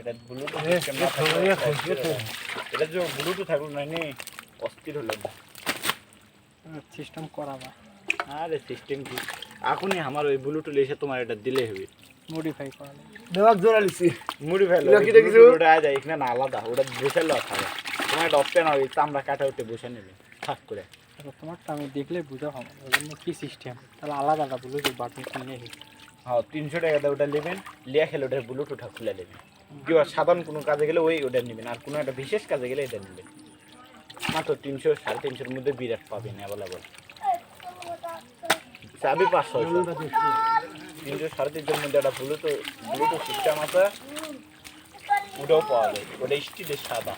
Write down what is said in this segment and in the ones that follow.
এটা Bluetooth system না থাকলে এটা যে ব্লুটুথ থাকলো না নি অস্থির হলো সিস্টেম করা না আরে সিস্টেম কি এখনই আমার ওই ব্লুটুথ এসে তোমার এটা দিলে হবে মডিফাই করা দেওয়াক জোরালিছি মডিফাই এটা কি দেখিছো? ওটা আয় যায় এখানে না আলাদা ওটা বসে লওয়া থাকে তোমার একটা অপশন ওই চামড়া কাটা উঠে বসে নেবে থাক করে তোমারটা আমি দেখলে বুঝা পাবো ওই জন্য কি সিস্টেম তাহলে আলাদাটা বলে যে বাটন কিনে হ্যাঁ 300 টাকা দিয়ে ওটা নেবেন লিয়া খেলে ওটার ব্লুটুথটা খুলে নেবেন কিংবা সাধারণ কোনো কাজে গেলে ওটা নেবেন আর কোনো একটা বিশেষ কাজে গেলে এটা নেবেন মাত্র 300 350-এর মধ্যে বিরাট পাবেন অ্যাভেলেবল চাবি 500 300 350-এর মধ্যে একটা ব্লুটুথ সিস্টেম আছে ওটাও পাওয়া যায় ওটা স্টিলের সাদা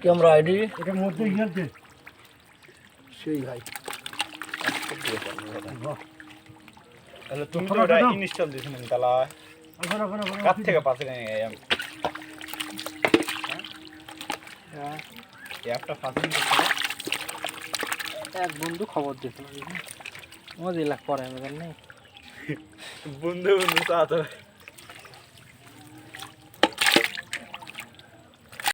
ক্যামেরা আইডি এটার মধ্যে গিয়েছে সেই ভাই তাহলে তুমি তো ওটা ইনস্টল দিয়েছিলেন তাহলে কার থেকে পাশে অ্যাপটা ফাঁসি এক বন্ধু খবর দিয়েছিল মজা লাগ পরে আমাদের নেই বন্ধু তো আছে